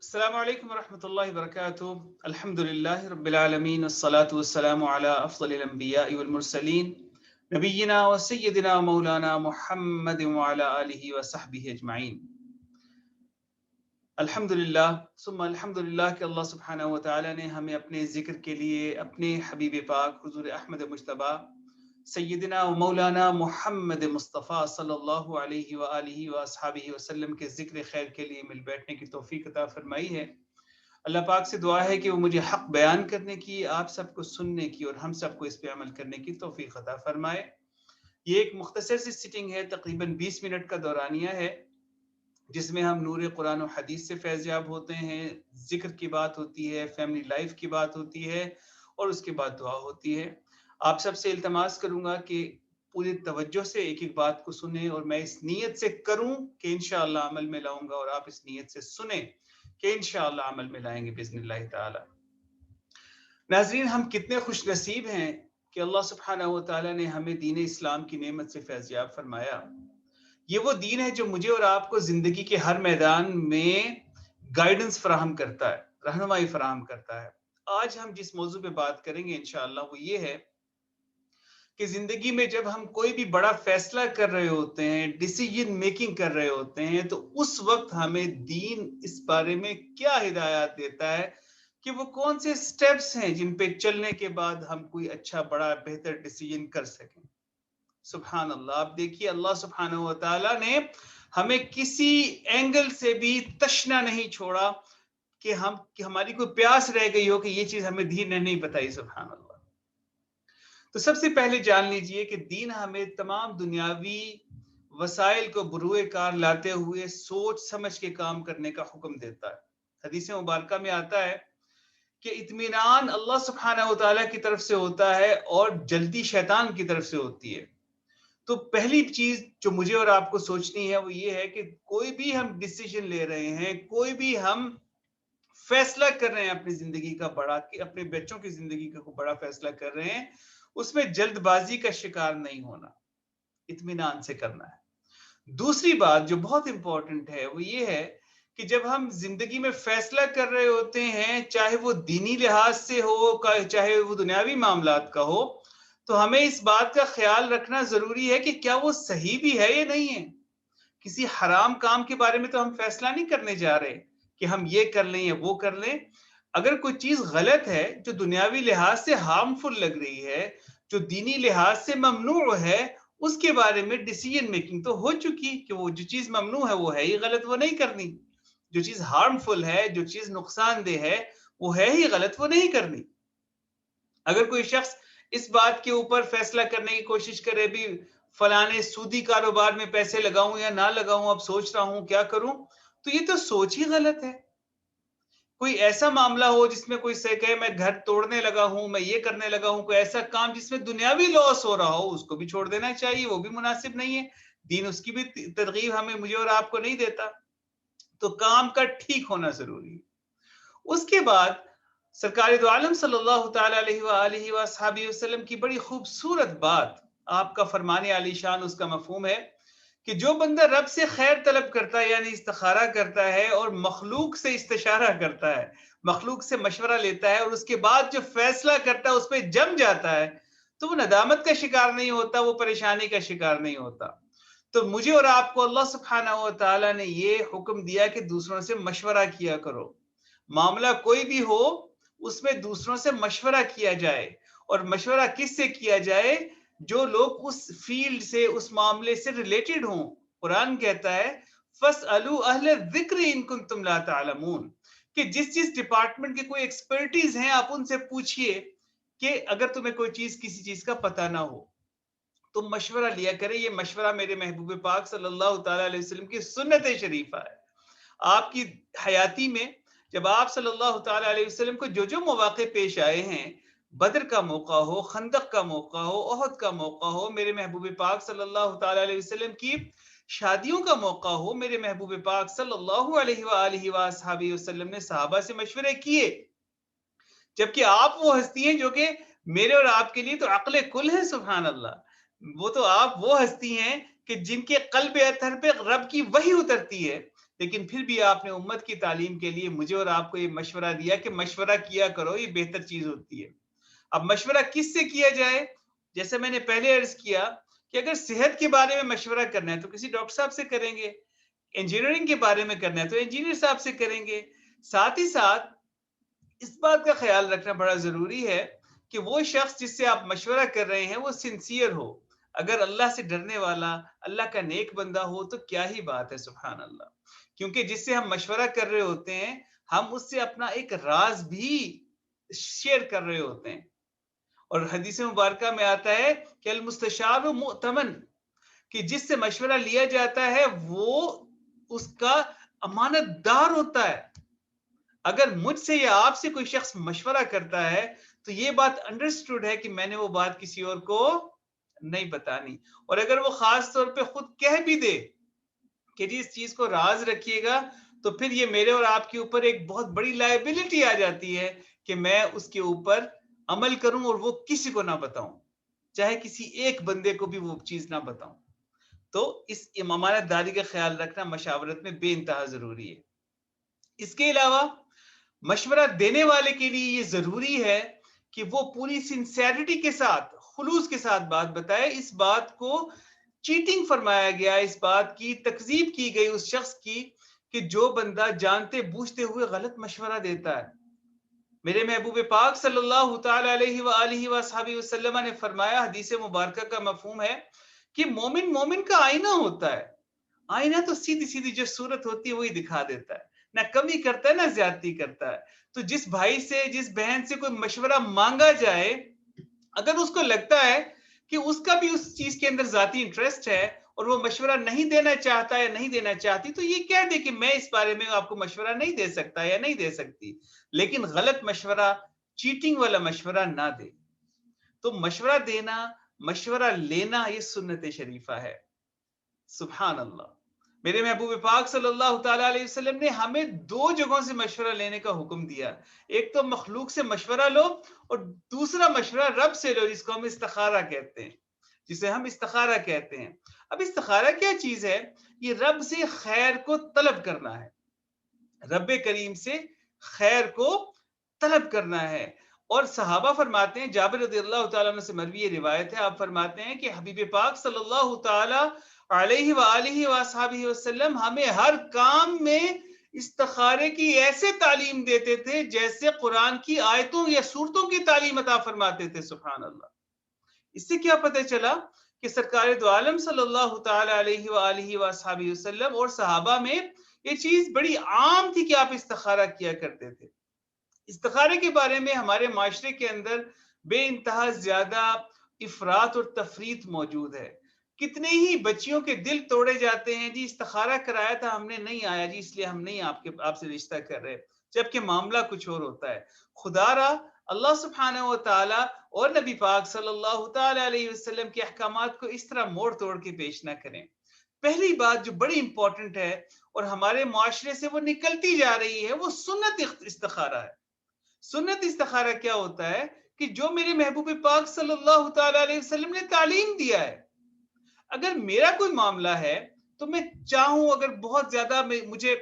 السلام علیکم ورحمۃ اللہ وبرکاتہ۔ الحمد للہ رب العالمین والصلاة والسلام علی افضل الانبیاء والمرسلین نبینا و سیدنا مولانا محمد وعلی آلہ وصحبہ اجمعین۔ الحمد للہ ثم الحمد للہ کہ اللہ سبحانہ و تعالی نے ہمیں اپنے ذکر کے لیے اپنے حبیب پاک حضور احمد مجتبیٰ سیدنا و مولانا محمد مصطفیٰ صلی اللہ علیہ وآلہ وآصحابہ وسلم کے ذکر خیر کے لیے مل بیٹھنے کی توفیق عطا فرمائی ہے۔ اللہ پاک سے دعا ہے کہ وہ مجھے حق بیان کرنے کی، آپ سب کو سننے کی اور ہم سب کو اس پہ عمل کرنے کی توفیق عطا فرمائے۔ یہ ایک مختصر سی سٹنگ ہے، تقریباً 20 منٹ کا دورانیہ ہے، جس میں ہم نور قرآن و حدیث سے فیض یاب ہوتے ہیں، ذکر کی بات ہوتی ہے، فیملی لائف کی بات ہوتی ہے اور اس کے بعد دعا ہوتی ہے۔ آپ سب سے التماس کروں گا کہ پوری توجہ سے ایک ایک بات کو سنیں اور میں اس نیت سے کروں کہ انشاءاللہ عمل میں لاؤں گا، اور آپ اس نیت سے سنیں کہ انشاءاللہ عمل میں لائیں گے باذن اللہ تعالی۔ ناظرین، ہم کتنے خوش نصیب ہیں کہ اللہ سبحانہ و تعالی نے ہمیں دین اسلام کی نعمت سے فیض یاب فرمایا۔ یہ وہ دین ہے جو مجھے اور آپ کو زندگی کے ہر میدان میں گائیڈنس فراہم کرتا ہے، رہنمائی فراہم کرتا ہے۔ آج ہم جس موضوع پہ بات کریں گے انشاءاللہ وہ یہ ہے کہ زندگی میں جب ہم کوئی بھی بڑا فیصلہ کر رہے ہوتے ہیں، ڈیسیجن میکنگ کر رہے ہوتے ہیں، تو اس وقت ہمیں دین اس بارے میں کیا ہدایات دیتا ہے کہ وہ کون سے سٹیپس ہیں جن پہ چلنے کے بعد ہم کوئی اچھا بڑا بہتر ڈیسیجن کر سکیں۔ سبحان اللہ، آپ دیکھیے اللہ سبحانہ و تعالیٰ نے ہمیں کسی اینگل سے بھی تشنا نہیں چھوڑا کہ ہماری کوئی پیاس رہ گئی ہو کہ یہ چیز ہمیں دین نے نہیں بتائی۔ سبحان اللہ۔ تو سب سے پہلے جان لیجئے کہ دین ہمیں تمام دنیاوی وسائل کو بروئے کار لاتے ہوئے سوچ سمجھ کے کام کرنے کا حکم دیتا ہے۔ حدیث مبارکہ میں آتا ہے کہ اطمینان اللہ سبحانہ و تعالیٰ کی طرف سے ہوتا ہے اور جلدی شیطان کی طرف سے ہوتی ہے۔ تو پہلی چیز جو مجھے اور آپ کو سوچنی ہے وہ یہ ہے کہ کوئی بھی ہم ڈیسیجن لے رہے ہیں، کوئی بھی ہم فیصلہ کر رہے ہیں اپنی زندگی کا بڑا، کہ اپنے بچوں کی زندگی کا کوئی بڑا فیصلہ کر رہے ہیں، اس میں جلد بازی کا شکار نہیں ہونا، اطمینان سے کرنا ہے۔ دوسری بات جو بہت امپورٹنٹ ہے وہ یہ ہے کہ جب ہم زندگی میں فیصلہ کر رہے ہوتے ہیں، چاہے وہ دینی لحاظ سے ہو چاہے وہ دنیاوی معاملات کا ہو، تو ہمیں اس بات کا خیال رکھنا ضروری ہے کہ کیا وہ صحیح بھی ہے یا نہیں ہے۔ کسی حرام کام کے بارے میں تو ہم فیصلہ نہیں کرنے جا رہے کہ ہم یہ کر لیں یا وہ کر لیں۔ اگر کوئی چیز غلط ہے جو دنیاوی لحاظ سے ہارمفل لگ رہی ہے، جو دینی لحاظ سے ممنوع ہے، اس کے بارے میں ڈیسیجن میکنگ تو ہو چکی کہ وہ جو چیز ممنوع ہے وہ ہے ہی غلط، وہ نہیں کرنی۔ جو چیز ہارمفل ہے، جو چیز نقصان دہ ہے، وہ ہے ہی غلط، وہ نہیں کرنی۔ اگر کوئی شخص اس بات کے اوپر فیصلہ کرنے کی کوشش کرے بھی فلانے سودی کاروبار میں پیسے لگاؤں یا نہ لگاؤں، اب سوچ رہا ہوں کیا کروں، تو یہ تو سوچ ہی غلط ہے۔ کوئی ایسا معاملہ ہو جس میں کوئی سے کہے میں گھر توڑنے لگا ہوں، میں یہ کرنے لگا ہوں، کوئی ایسا کام جس میں دنیاوی لاس ہو رہا ہو، اس کو بھی چھوڑ دینا چاہیے، وہ بھی مناسب نہیں ہے۔ دین اس کی بھی ترغیب ہمیں مجھے اور آپ کو نہیں دیتا۔ تو کام کا ٹھیک ہونا ضروری ہے۔ اس کے بعد سرکار دو عالم صلی اللہ تعالی علیہ وآلہ وآصحابہ وسلم کی بڑی خوبصورت بات، آپ کا فرمان عالی شان اس کا مفہوم ہے کہ جو بندہ رب سے خیر طلب کرتا ہے، یعنی استخارہ کرتا ہے اور مخلوق سے استشارہ کرتا ہے، مخلوق سے مشورہ لیتا ہے اور اس کے بعد جو فیصلہ کرتا ہے اس پہ جم جاتا ہے، تو وہ ندامت کا شکار نہیں ہوتا، وہ پریشانی کا شکار نہیں ہوتا۔ تو مجھے اور آپ کو اللہ سبحانہ و تعالیٰ نے یہ حکم دیا کہ دوسروں سے مشورہ کیا کرو۔ معاملہ کوئی بھی ہو اس میں دوسروں سے مشورہ کیا جائے، اور مشورہ کس سے کیا جائے؟ جو لوگ اس فیلڈ سے، اس معاملے سے ریلیٹڈ ہوں۔ قرآن کہتا ہے فَاسْأَلُوا أَهْلَ الذِّكْرِ إِن كُنتُمْ لَا تَعْلَمُونَ، کہ جس ڈپارٹمنٹ کے کوئی ایکسپرٹیز ہیں آپ ان سے پوچھئے کہ اگر تمہیں کوئی چیز کسی چیز کا پتہ نہ ہو تو مشورہ لیا کریں۔ یہ مشورہ میرے محبوب پاک صلی اللہ تعالی علیہ وسلم کی سنت شریفہ ہے۔ آپ کی حیاتی میں جب آپ صلی اللہ تعالی علیہ وسلم کو جو جو مواقع پیش آئے ہیں، بدر کا موقع ہو، خندق کا موقع ہو، احد کا موقع ہو، میرے محبوب پاک صلی اللہ تعالی علیہ وسلم کی شادیوں کا موقع ہو، میرے محبوب پاک صلی اللہ علیہ وآلہ وآصحابہ وسلم نے صحابہ سے مشورے کیے، جبکہ آپ وہ ہستی ہیں جو کہ میرے اور آپ کے لیے تو عقل کل ہے۔ سبحان اللہ، وہ تو آپ وہ ہستی ہیں کہ جن کے قلب اطہر پہ رب کی وحی اترتی ہے، لیکن پھر بھی آپ نے امت کی تعلیم کے لیے مجھے اور آپ کو یہ مشورہ دیا کہ مشورہ کیا کرو، یہ بہتر چیز ہوتی ہے۔ اب مشورہ کس سے کیا جائے؟ جیسے میں نے پہلے عرض کیا کہ اگر صحت کے بارے میں مشورہ کرنا ہے تو کسی ڈاکٹر صاحب سے کریں گے، انجینئرنگ کے بارے میں کرنا ہے تو انجینئر صاحب سے کریں گے۔ ساتھ ہی ساتھ اس بات کا خیال رکھنا بڑا ضروری ہے کہ وہ شخص جس سے آپ مشورہ کر رہے ہیں وہ سنسیئر ہو۔ اگر اللہ سے ڈرنے والا، اللہ کا نیک بندہ ہو تو کیا ہی بات ہے، سبحان اللہ۔ کیونکہ جس سے ہم مشورہ کر رہے ہوتے ہیں ہم اس سے اپنا ایک راز بھی شیئر کر رہے ہوتے ہیں، اور حدیث مبارکہ میں آتا ہے کہ المستشار مؤتمن، کہ جس سے مشورہ لیا جاتا ہے وہ اس کا امانت دار ہوتا ہے۔ اگر مجھ سے یا آپ سے کوئی شخص مشورہ کرتا ہے تو یہ بات انڈرسٹوڈ ہے کہ میں نے وہ بات کسی اور کو نہیں بتانی، اور اگر وہ خاص طور پہ خود کہہ بھی دے کہ جی اس چیز کو راز رکھیے گا تو پھر یہ میرے اور آپ کے اوپر ایک بہت بڑی لائبلٹی آ جاتی ہے کہ میں اس کے اوپر عمل کروں اور وہ کسی کو نہ بتاؤں، چاہے کسی ایک بندے کو بھی وہ چیز نہ بتاؤں۔ تو اس امانت داری کا خیال رکھنا مشاورت میں بے انتہا ضروری ہے۔ اس کے علاوہ مشورہ دینے والے کے لیے یہ ضروری ہے کہ وہ پوری سنسیریٹی کے ساتھ، خلوص کے ساتھ بات بتائے۔ اس بات کو چیٹنگ فرمایا گیا، اس بات کی تکذیب کی گئی اس شخص کی کہ جو بندہ جانتے بوجھتے ہوئے غلط مشورہ دیتا ہے۔ میرے محبوب پاک صلی اللہ تعالی علیہ وآلہ وصحبہ وسلم نے فرمایا، حدیث مبارکہ کا مفہوم ہے کہ مومن مومن کا آئینہ ہوتا ہے۔ آئینہ تو سیدھی سیدھی جو صورت ہوتی ہے وہی دکھا دیتا ہے، نہ کمی کرتا ہے نہ زیادتی کرتا ہے۔ تو جس بھائی سے، جس بہن سے کوئی مشورہ مانگا جائے، اگر اس کو لگتا ہے کہ اس کا بھی اس چیز کے اندر ذاتی انٹرسٹ ہے اور وہ مشورہ نہیں دینا چاہتا یا نہیں دینا چاہتی، تو یہ کہہ دے کہ میں اس بارے میں آپ کو مشورہ نہیں دے سکتا یا نہیں دے سکتی، لیکن غلط مشورہ، چیٹنگ والا مشورہ نہ دے۔ تو مشورہ دینا، مشورہ لینا یہ سنت شریفہ ہے، سبحان اللہ۔ میرے محبوب پاک صلی اللہ تعالیٰ علیہ وسلم نے ہمیں دو جگہوں سے مشورہ لینے کا حکم دیا، ایک تو مخلوق سے مشورہ لو اور دوسرا مشورہ رب سے لو، جس کو ہم استخارہ کہتے ہیں، جسے ہم استخارہ کہتے ہیں۔ اب استخارہ کیا چیز ہے؟ یہ رب سے خیر کو طلب کرنا ہے، رب کریم سے خیر کو طلب کرنا ہے۔ اور صحابہ فرماتے ہیں، جابر رضی اللہ تعالیٰ عنہ سے مروی یہ روایت ہے، آپ فرماتے ہیں کہ حبیب پاک صلی اللہ تعالیٰ علیہ وآلہ وصحبہ وسلم ہمیں ہر کام میں استخارے کی ایسے تعلیم دیتے تھے جیسے قرآن کی آیتوں یا سورتوں کی تعلیم عطا فرماتے تھے، سبحان اللہ۔ اس سے کیا پتہ چلا کہ سرکار دو عالم صلی اللہ تعالی علیہ وآلہ وصحبہ وسلم اور صحابہ میں یہ چیز بڑی عام تھی کہ آپ استخارہ کیا کرتے تھے۔ استخارے کے بارے میں ہمارے معاشرے کے اندر بے انتہا زیادہ افراط اور تفریط موجود ہے۔ کتنے ہی بچیوں کے دل توڑے جاتے ہیں، جی استخارہ کرایا تھا ہم نے، نہیں آیا جی اس لیے ہم نہیں آپ سے رشتہ کر رہے، جبکہ معاملہ کچھ اور ہوتا ہے۔ خدا را اللہ سبحانہ و تعالی اور نبی پاک صلی اللہ تعالی علیہ وسلم کے احکامات کو اس طرح موڑ توڑ کے پیش نہ کریں۔ پہلی بات جو بڑی امپورٹنٹ ہے اور ہمارے معاشرے سے وہ نکلتی جا رہی ہے، وہ سنت استخارہ ہے۔ سنت استخارہ کیا ہوتا ہے کہ جو میرے محبوب پاک صلی اللہ تعالی علیہ وسلم نے تعلیم دیا ہے، اگر میرا کوئی معاملہ ہے تو میں چاہوں، اگر بہت زیادہ مجھے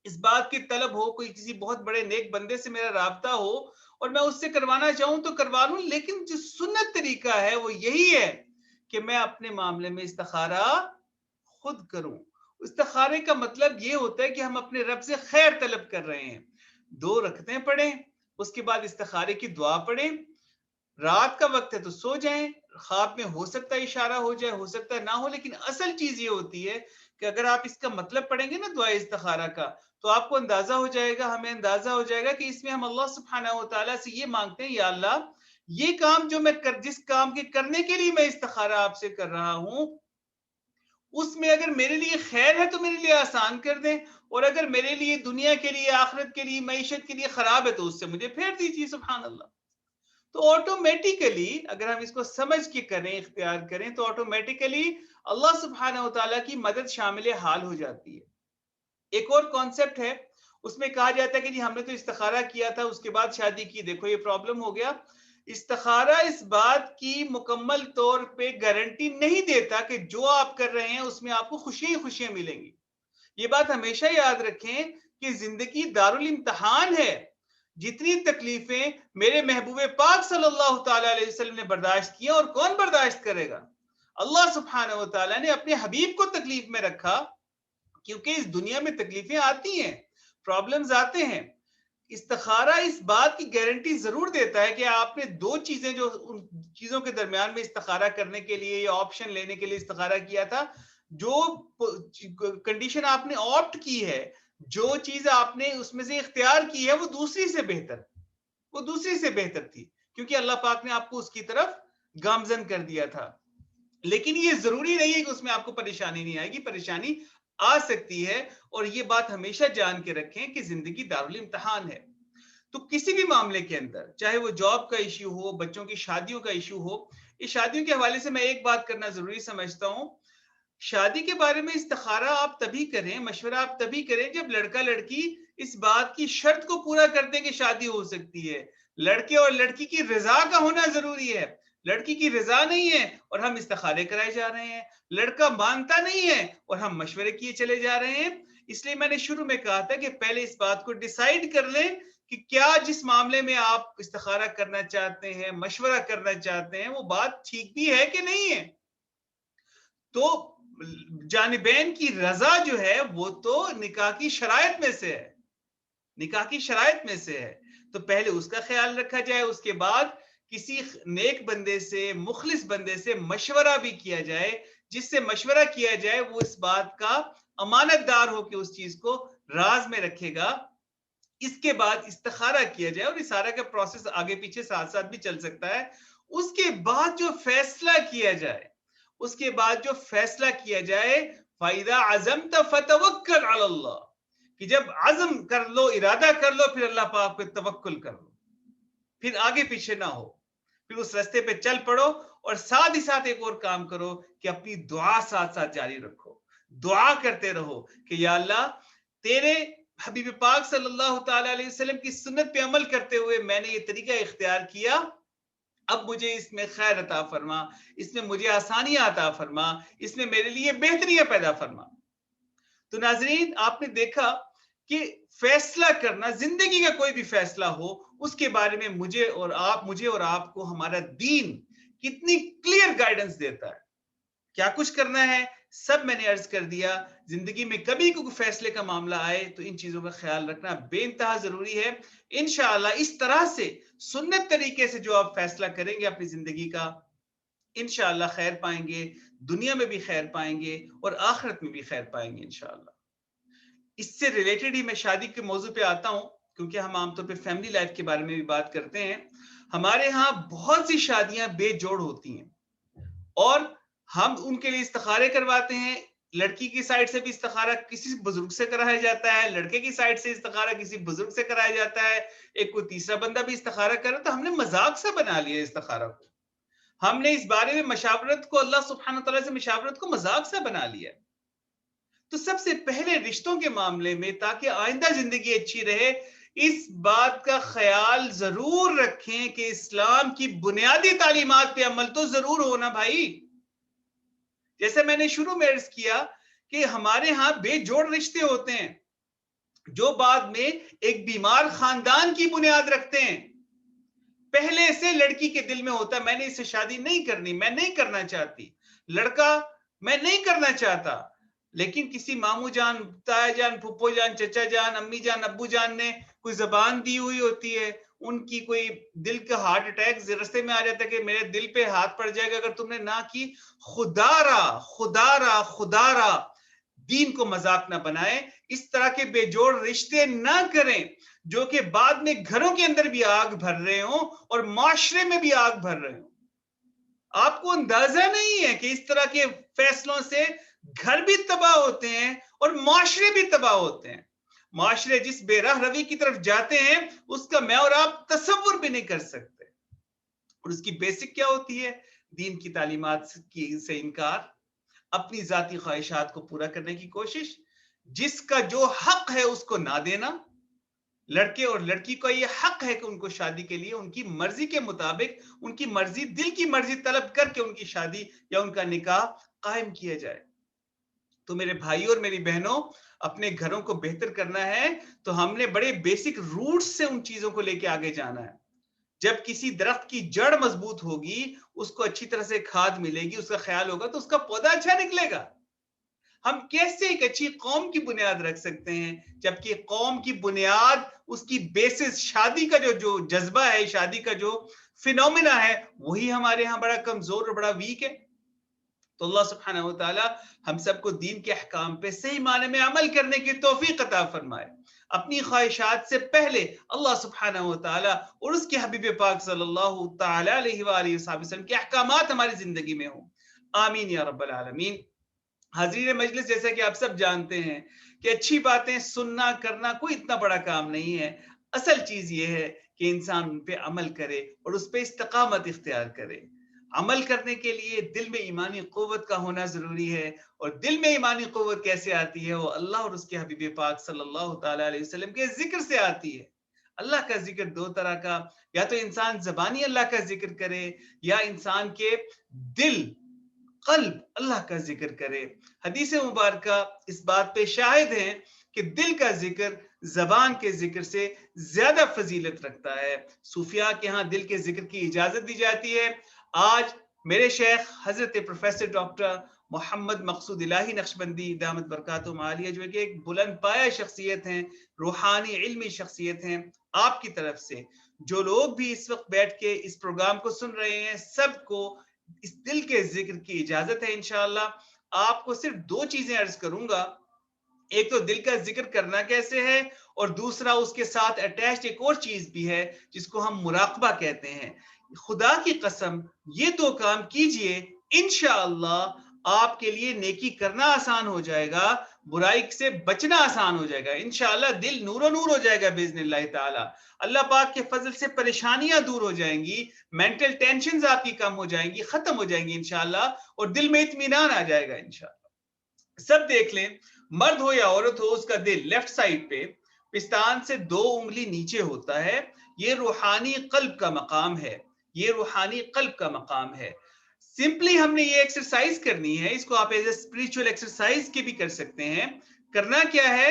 اس بات کی طلب ہو، کوئی کسی بہت بڑے نیک بندے سے میرا رابطہ ہو اور میں اس سے کروانا چاہوں تو کروا لوں، لیکن جو سنت طریقہ ہے وہ یہی ہے کہ میں اپنے معاملے میں استخارہ خود کروں۔ استخارے کا مطلب یہ ہوتا ہے کہ ہم اپنے رب سے خیر طلب کر رہے ہیں۔ 2 رکعتیں پڑھیں، اس کے بعد استخارے کی دعا پڑھیں، رات کا وقت ہے تو سو جائیں، خواب میں ہو سکتا ہے اشارہ ہو جائے، ہو سکتا ہے نہ ہو، لیکن اصل چیز یہ ہوتی ہے کہ اگر آپ اس کا مطلب پڑھیں گے نا دعا استخارہ کا، تو آپ کو اندازہ ہو جائے گا، ہمیں اندازہ ہو جائے گا کہ اس میں ہم اللہ سبحانہ و تعالیٰ سے یہ مانگتے ہیں، یا اللہ یہ کام جو میں جس کام کے کرنے کے لیے میں استخارہ آپ سے کر رہا ہوں، اس میں اگر میرے لیے خیر ہے تو میرے لیے آسان کر دیں، اور اگر میرے لیے دنیا کے لیے، آخرت کے لیے، معیشت کے لیے خراب ہے تو اس سے مجھے پھیر دیجیے، سبحان اللہ۔ تو آٹومیٹیکلی اگر ہم اس کو سمجھ کے کریں، اختیار کریں، تو آٹومیٹیکلی اللہ سبحانہ و تعالیٰ کی مدد شامل حال ہو جاتی ہے۔ ایک اور کانسیپٹ ہے، اس میں کہا جاتا ہے کہ جی ہم نے تو استخارہ کیا تھا، اس کے بعد شادی کی، دیکھو یہ پرابلم ہو گیا۔ استخارہ اس بات کی مکمل طور پہ گارنٹی نہیں دیتا کہ جو آپ کر رہے ہیں اس میں آپ کو خوشیاں ہی خوشیاں ملیں گی۔ یہ بات ہمیشہ یاد رکھیں کہ زندگی دارالامتحان ہے. جتنی تکلیفیں میرے محبوب پاک صلی اللہ تعالیٰ علیہ وسلم نے برداشت کیا، اور کون برداشت کرے گا؟ اللہ سبحانہ و تعالیٰ نے اپنے حبیب کو تکلیف میں رکھا، کیونکہ اس دنیا میں تکلیفیں آتی ہیں، پرابلمز آتے ہیں. استخارہ اس بات کی گارنٹی ضرور دیتا ہے کہ آپ نے دو چیزیں، جو ان چیزوں کے درمیان میں استخارہ کرنے کے لیے یا آپشن لینے کے لیے استخارہ کیا تھا، جو کنڈیشن آپ نے آپٹ کی ہے، جو چیز آپ نے اس میں سے اختیار کی ہے، وہ دوسری سے بہتر تھی، کیونکہ اللہ پاک نے آپ کو اس کی طرف گامزن کر دیا تھا. لیکن یہ ضروری نہیں ہے کہ اس میں آپ کو پریشانی نہیں آئے گی، پریشانی آ سکتی ہے. اور یہ بات ہمیشہ جان کے رکھیں کہ زندگی دارالامتحان ہے. تو کسی بھی معاملے کے اندر، چاہے وہ جاب کا ایشو ہو، بچوں کی شادیوں کا ایشو ہو، اس شادیوں کے حوالے سے میں ایک بات کرنا ضروری سمجھتا ہوں. شادی کے بارے میں استخارہ آپ تبھی کریں، مشورہ آپ تبھی کریں جب لڑکا لڑکی اس بات کی شرط کو پورا کر دیں کہ شادی ہو سکتی ہے. لڑکے اور لڑکی کی رضا کا ہونا ضروری ہے. لڑکی کی رضا نہیں ہے اور ہم استخارے کرائے جا رہے ہیں، لڑکا مانتا نہیں ہے اور ہم مشورے کیے چلے جا رہے ہیں. اس لیے میں نے شروع میں کہا تھا کہ پہلے اس بات کو ڈیسائیڈ کر لیں کہ کیا جس معاملے میں آپ استخارہ کرنا چاہتے ہیں، مشورہ کرنا چاہتے ہیں، وہ بات ٹھیک بھی ہے کہ نہیں ہے. تو جانبین کی رضا جو ہے وہ تو نکاح کی شرائط میں سے ہے. تو پہلے اس کا خیال رکھا جائے، اس کے بعد کسی نیک بندے سے، مخلص بندے سے مشورہ بھی کیا جائے. جس سے مشورہ کیا جائے وہ اس بات کا امانت دار ہو کہ اس چیز کو راز میں رکھے گا. اس کے بعد استخارہ کیا جائے، اور استخارہ کا پروسیس آگے پیچھے ساتھ ساتھ بھی چل سکتا ہے. اس کے بعد جو فیصلہ کیا جائے، فَإِذَا عَزَمْتَ فَتَوَكَّلْ عَلَى اللَّهِ، کہ جب عزم کر لو، ارادہ کر لو، پھر اللہ پاک پہ توکل کر لو، پھر آگے پیچھے نہ ہو، پھر اس رستے پہ چل پڑو. اور ساتھ ہی ساتھ ایک اور کام کرو کہ اپنی دعا ساتھ ساتھ جاری رکھو. دعا کرتے رہو کہ یا اللہ، تیرے حبیب پاک صلی اللہ تعالیٰ علیہ وسلم کی سنت پہ عمل کرتے ہوئے میں نے یہ طریقہ اختیار کیا، اب مجھے اس میں خیر عطا فرما، اس میں مجھے آسانیاں عطا فرما، اس میں میرے لیے بہتریاں پیدا فرما. تو ناظرین، آپ نے دیکھا کہ فیصلہ کرنا، زندگی کا کوئی بھی فیصلہ ہو، اس کے بارے میں مجھے اور آپ کو ہمارا دین کتنی کلیئر گائیڈنس دیتا ہے. کیا کچھ کرنا ہے سب میں نے عرض کر دیا. زندگی میں کبھی کوئی فیصلے کا معاملہ آئے تو ان چیزوں کا خیال رکھنا بے انتہا ضروری ہے. انشاءاللہ اس طرح سے سنت طریقے سے جو آپ فیصلہ کریں گے اپنی زندگی کا، انشاءاللہ خیر پائیں گے، دنیا میں بھی خیر پائیں گے اور آخرت میں بھی خیر پائیں گے انشاءاللہ. اس سے ریلیٹڈ ہی میں شادی کے موضوع پہ آتا ہوں، کیونکہ ہم عام طور پہ فیملی لائف کے بارے میں بھی بات کرتے ہیں. ہمارے ہاں بہت سی شادیاں بے جوڑ ہوتی ہیں، اور ہم ان کے لیے استخارے کرواتے ہیں. لڑکی کی سائڈ سے بھی استخارہ کسی بزرگ سے کرایا جاتا ہے، لڑکے کی سائڈ سے استخارہ کسی بزرگ سے کرایا جاتا ہے، ایک کوئی تیسرا بندہ بھی استخارہ کرے. تو ہم نے مذاق سے بنا لیا استخارہ کو، ہم نے اس بارے میں مشاورت کو، اللہ سبحانہ تعالیٰ سے مشاورت کو مذاق سے بنا لیا. تو سب سے پہلے رشتوں کے معاملے میں، تاکہ آئندہ زندگی اچھی رہے، اس بات کا خیال ضرور رکھیں کہ اسلام کی بنیادی تعلیمات پہ عمل تو ضرور ہونا بھائی. جیسے میں نے شروع میں عرض کیا کہ ہمارے ہاں بے جوڑ رشتے ہوتے ہیں جو بعد میں ایک بیمار خاندان کی بنیاد رکھتے ہیں. پہلے سے لڑکی کے دل میں ہوتا ہے میں نے اس سے شادی نہیں کرنی، میں نہیں کرنا چاہتی. لڑکا میں نہیں کرنا چاہتا، لیکن کسی مامو جان، تایا جان، پھپھو جان، چچا جان، امی جان، ابو جان نے کوئی زبان دی ہوئی ہوتی ہے، ان کی کوئی دل کا ہارٹ اٹیک رستے میں آ جاتا ہے کہ میرے دل پہ ہاتھ پڑ جائے گا اگر تم نے نہ کی. خدا را دین کو مذاق نہ بنائے. اس طرح کے بے جوڑ رشتے نہ کریں جو کہ بعد میں گھروں کے اندر بھی آگ بھر رہے ہوں اور معاشرے میں بھی آگ بھر رہے ہوں. آپ کو اندازہ نہیں ہے کہ اس طرح کے فیصلوں سے گھر بھی تباہ ہوتے ہیں اور معاشرے بھی تباہ ہوتے ہیں. معاشرے جس بے راہ روی کی طرف جاتے ہیں اس کا میں اور آپ تصور بھی نہیں کر سکتے. اور اس کی بیسک کیا ہوتی ہے؟ دین کی تعلیمات سے انکار، اپنی ذاتی خواہشات کو پورا کرنے کی کوشش، جس کا جو حق ہے اس کو نہ دینا. لڑکے اور لڑکی کا یہ حق ہے کہ ان کو شادی کے لیے ان کی مرضی کے مطابق، ان کی مرضی، دل کی مرضی طلب کر کے ان کی شادی یا ان کا نکاح قائم کیا جائے. تو میرے بھائی اور میری بہنوں، اپنے گھروں کو بہتر کرنا ہے تو ہم نے بڑے بیسک روٹس سے ان چیزوں کو لے کے آگے جانا ہے. جب کسی درخت کی جڑ مضبوط ہوگی، اس کو اچھی طرح سے کھاد ملے گی، اس کا خیال ہوگا تو اس کا پودا اچھا نکلے گا. ہم کیسے ایک اچھی قوم کی بنیاد رکھ سکتے ہیں جبکہ قوم کی بنیاد، اس کی بیسس شادی کا جو جذبہ ہے، شادی کا جو فینومینا ہے، وہی ہمارے ہاں بڑا کمزور اور بڑا ویک ہے. تو اللہ سبحانہ و تعالی ہم سب کو دین کے احکام پہ صحیح معنی میں عمل کرنے کی توفیق عطا فرمائے. اپنی خواہشات سے پہلے اللہ سبحانہ و تعالی اور اس کے حبیب پاک صلی اللہ تعالی علیہ وآلہ وسلم کے احکامات ہماری زندگی میں ہوں. آمین یا رب العالمین. حاضرین مجلس، جیسا کہ آپ سب جانتے ہیں کہ اچھی باتیں سننا کرنا کوئی اتنا بڑا کام نہیں ہے. اصل چیز یہ ہے کہ انسان ان پہ عمل کرے اور اس پہ استقامت اختیار کرے. عمل کرنے کے لیے دل میں ایمانی قوت کا ہونا ضروری ہے، اور دل میں ایمانی قوت کیسے آتی ہے؟ وہ اللہ اور اس کے حبیب پاک صلی اللہ تعالی علیہ وسلم کے ذکر سے آتی ہے. اللہ کا ذکر دو طرح کا، یا تو انسان زبانی اللہ کا ذکر کرے، یا انسان کے دل قلب اللہ کا ذکر کرے. حدیث مبارکہ اس بات پہ شاہد ہیں کہ دل کا ذکر زبان کے ذکر سے زیادہ فضیلت رکھتا ہے. صوفیاء کے ہاں دل کے ذکر کی اجازت دی جاتی ہے. آج میرے شیخ حضرت پروفیسر ڈاکٹر محمد مقصود الہی نقشبندی دامت برکاتہم عالیہ، جو کہ ایک بلند پایہ شخصیت ہیں، روحانی علمی شخصیت ہیں، آپ کی طرف سے جو لوگ بھی اس وقت بیٹھ کے اس پروگرام کو سن رہے ہیں، سب کو اس دل کے ذکر کی اجازت ہے. انشاءاللہ آپ کو صرف دو چیزیں عرض کروں گا. ایک تو دل کا ذکر کرنا کیسے ہے، اور دوسرا اس کے ساتھ اٹیچڈ ایک اور چیز بھی ہے جس کو ہم مراقبہ کہتے ہیں. خدا کی قسم یہ دو کام کیجئے، انشاءاللہ آپ کے لیے نیکی کرنا آسان ہو جائے گا، برائی سے بچنا آسان ہو جائے گا. انشاءاللہ دل نور و نور ہو جائے گا باذن اللہ تعالی. اللہ پاک کے فضل سے پریشانیاں دور ہو جائیں گی، مینٹل ٹینشنز آپ کی کم ہو جائیں گی، ختم ہو جائیں گی انشاءاللہ، اور دل میں اطمینان آ جائے گا انشاءاللہ. سب دیکھ لیں، مرد ہو یا عورت ہو، اس کا دل لیفٹ سائڈ پہ پستان سے 2 انگلی نیچے ہوتا ہے. یہ روحانی قلب کا مقام ہے، یہ روحانی قلب کا مقام ہے. سمپلی ہم نے یہ ایکسرسائز کرنی ہے. اس کو آپ ایز اے اسپریچول ایکسرسائز کے بھی کر سکتے ہیں. کرنا کیا ہے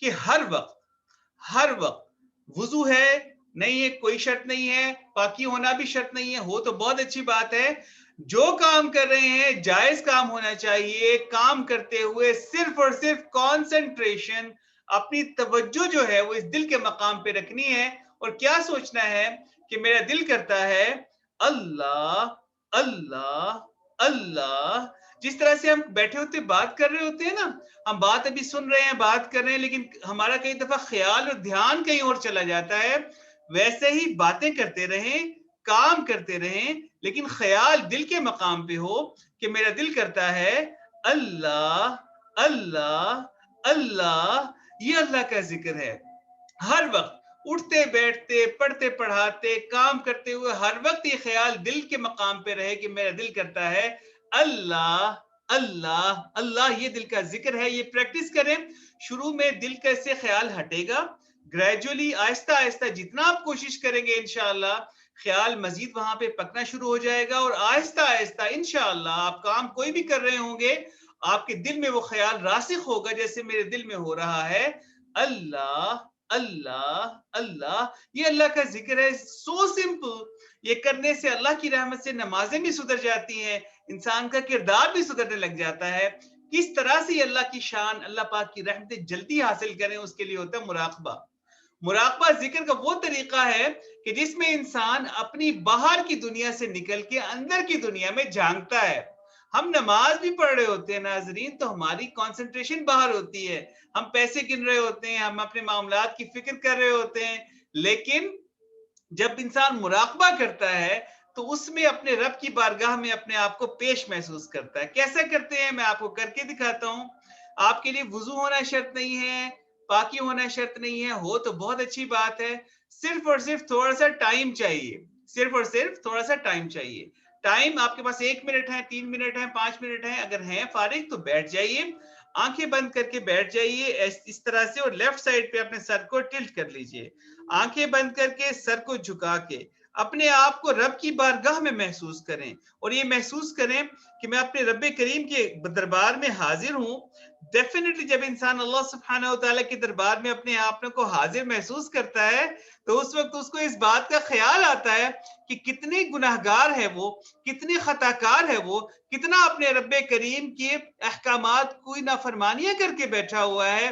کہ ہر وقت وضو ہے نہیں ہے کوئی شرط نہیں ہے، پاکی ہونا بھی شرط نہیں ہے، ہو تو بہت اچھی بات ہے. جو کام کر رہے ہیں جائز کام ہونا چاہیے. کام کرتے ہوئے صرف اور صرف کانسنٹریشن، اپنی توجہ جو ہے وہ اس دل کے مقام پہ رکھنی ہے. اور کیا سوچنا ہے کہ میرا دل کرتا ہے اللہ اللہ اللہ. جس طرح سے ہم بیٹھے ہوتے بات کر رہے ہوتے ہیں نا، ہم بات ابھی سن رہے ہیں، بات کر رہے ہیں، لیکن ہمارا کئی دفعہ خیال اور دھیان کہیں اور چلا جاتا ہے. ویسے ہی باتیں کرتے رہیں، کام کرتے رہیں، لیکن خیال دل کے مقام پہ ہو کہ میرا دل کرتا ہے اللہ اللہ اللہ. یہ اللہ کا ذکر ہے. ہر وقت اٹھتے بیٹھتے پڑھتے پڑھاتے کام کرتے ہوئے ہر وقت یہ خیال دل کے مقام پہ رہے کہ میرا دل کرتا ہے اللہ اللہ اللہ. یہ دل کا ذکر ہے. یہ پریکٹس کریں. شروع میں دل کا اس سے خیال ہٹے گا، گریجولی آہستہ آہستہ جتنا آپ کوشش کریں گے انشاءاللہ خیال مزید وہاں پہ پکنا شروع ہو جائے گا، اور آہستہ آہستہ انشاءاللہ آپ کام کوئی بھی کر رہے ہوں گے، آپ کے دل میں وہ خیال راسخ ہوگا جیسے میرے دل میں ہو رہا ہے اللہ اللہ اللہ. یہ اللہ کا ذکر ہے. So simple. یہ کرنے سے اللہ کی رحمت سے نمازیں بھی سدھر جاتی ہیں، انسان کا کردار بھی سدھرنے لگ جاتا ہے. کس طرح سے اللہ کی شان، اللہ پاک کی رحمتیں جلدی حاصل کریں، اس کے لیے ہوتا ہے مراقبہ. مراقبہ ذکر کا وہ طریقہ ہے کہ جس میں انسان اپنی باہر کی دنیا سے نکل کے اندر کی دنیا میں جھانکتا ہے. ہم نماز بھی پڑھ رہے ہوتے ہیں ناظرین، تو ہماری کانسنٹریشن باہر ہوتی ہے، ہم پیسے گن رہے ہوتے ہیں، ہم اپنے معاملات کی فکر کر رہے ہوتے ہیں. لیکن جب انسان مراقبہ کرتا ہے تو اس میں اپنے رب کی بارگاہ میں اپنے آپ کو پیش محسوس کرتا ہے. کیسا کرتے ہیں میں آپ کو کر کے دکھاتا ہوں. آپ کے لیے وضو ہونا شرط نہیں ہے، پاکی ہونا شرط نہیں ہے، ہو تو بہت اچھی بات ہے. صرف اور صرف تھوڑا سا ٹائم چاہیے، صرف اور صرف تھوڑا سا ٹائم چاہیے. ٹائم آپ کے پاس 1 منٹ ہے، 3 منٹ ہے، 5 منٹ ہے. اگر ہیں فارغ تو بیٹھ جائیے، آنکھیں بند کر کے بیٹھ جائیے اس طرح سے، اور لیفٹ سائڈ پہ اپنے سر کو ٹلٹ کر لیجئے. آنکھیں بند کر کے سر کو جھکا کے اپنے آپ کو رب کی بارگاہ میں محسوس کریں، اور یہ محسوس کریں کہ میں اپنے رب کریم کے دربار میں حاضر ہوں. ڈیفینیٹلی جب انسان اللہ سبحانہ و تعالیٰ کے دربار میں اپنے آپ کو حاضر محسوس کرتا ہے تو اس وقت اس کو اس بات کا خیال آتا ہے کہ کتنے گناہگار ہے وہ، کتنے خطا کار ہے وہ، کتنا اپنے رب کریم کے احکامات کوئی نافرمانیاں کر کے بیٹھا ہوا ہے،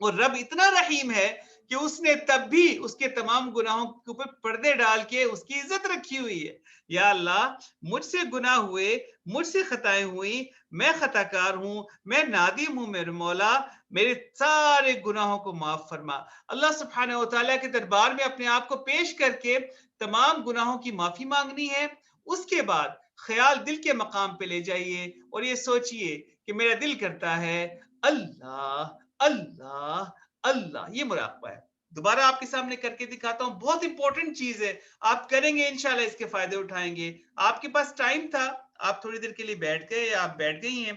اور رب اتنا رحیم ہے کہ اس نے تب بھی اس کے تمام گناہوں کے اوپر پردے ڈال کے اس کی عزت رکھی ہوئی ہے۔ یا اللہ مجھ سے گناہ ہوئے، مجھ سے خطائیں ہوئی، میں خطا کار ہوں، میں نادم ہوں میرے مولا، میرے سارے گناہوں کو معاف فرما۔ اللہ سبحانہ و تعالیٰ کے دربار میں اپنے آپ کو پیش کر کے تمام گناہوں کی معافی مانگنی ہے۔ اس کے بعد خیال دل کے مقام پہ لے جائیے اور یہ سوچئے کہ میرا دل کرتا ہے اللہ اللہ اللہ، یہ مراقبہ ہے۔ دوبارہ آپ کے سامنے کر کے دکھاتا ہوں، بہت امپورٹنٹ چیز ہے، آپ کریں گے انشاءاللہ اس کے فائدے اٹھائیں گے۔ آپ کے پاس ٹائم تھا، آپ تھوڑی دیر کے لیے بیٹھ گئے یا آپ بیٹھ گئی ہیں،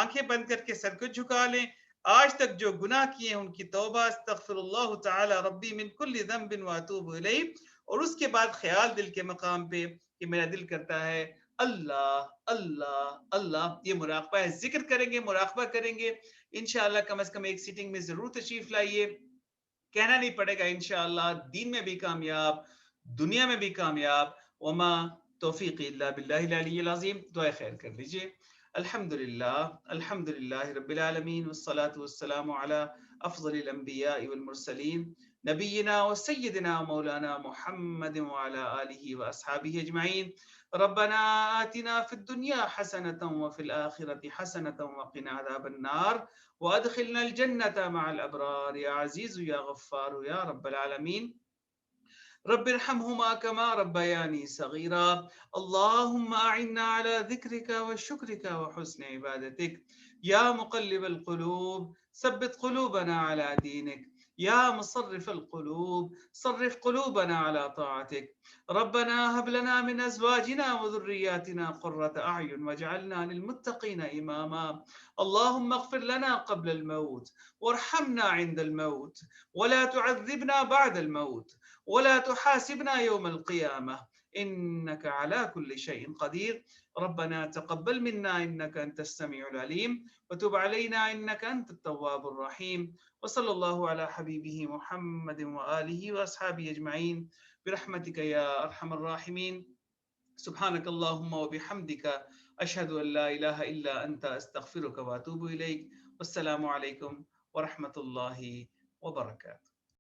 آنکھیں بند کر کے سر کو جھکا لیں۔ آج تک جو گناہ کیے ہیں ان کی توبہ، استغفر اللہ تعالی ربی من کل ذنب واتوب الیہ، اور اس کے بعد خیال دل کے مقام پہ کہ میرا دل کرتا ہے اللہ اللہ اللہ، یہ مراقبہ ہے۔ ذکر کریں گے، مراقبہ کریں گے انشاءاللہ، کم از کم ایک سیٹنگ میں ضرور تشریف لائیے، کہنا نہیں پڑے گا انشاءاللہ، دین میں بھی کامیاب، دنیا میں بھی کامیاب۔ وما توفیق الا باللہ العلی العظیم۔ دعا خیر کر لیجئے۔ الحمدللہ رب العالمین، والصلاة والسلام علی افضل الانبیاء والمرسلین، نبینا و سیدنا مولانا محمد وعلی آلہ واصحابہ اجمعین۔ ربنا آتنا في الدنيا حسنة وفي الآخرة حسنة وقنا عذاب النار وادخلنا الجنة مع الأبرار يا عزيز يا غفار يا رب العالمين۔ رب ارحمهما كما ربياني صغيرا، اللهم أعنا على ذكرك وشكرك وحسن عبادتك، يا مقلب القلوب ثبت قلوبنا على دينك، يا مصرف القلوب صرف قلوبنا على طاعتك، ربنا هب لنا من أزواجنا وذرياتنا قرة أعين واجعلنا للمتقين إماما، اللهم اغفر لنا قبل الموت وارحمنا عند الموت ولا تعذبنا بعد الموت ولا تحاسبنا يوم القيامة إنك على كل شيء قدير، ربنا تقبل منا إنك أنت السميع العليم وتب علينا إنك أنت التواب الرحيم، وصلى الله على حبيبه محمد وآله وأصحابه أجمعين برحمتك يا أرحم الراحمين، سبحانك اللهم وبحمدك أشهد أن لا إله إلا أنت أستغفرك وأتوب إليك، والسلام عليكم ورحمة الله وبركاته۔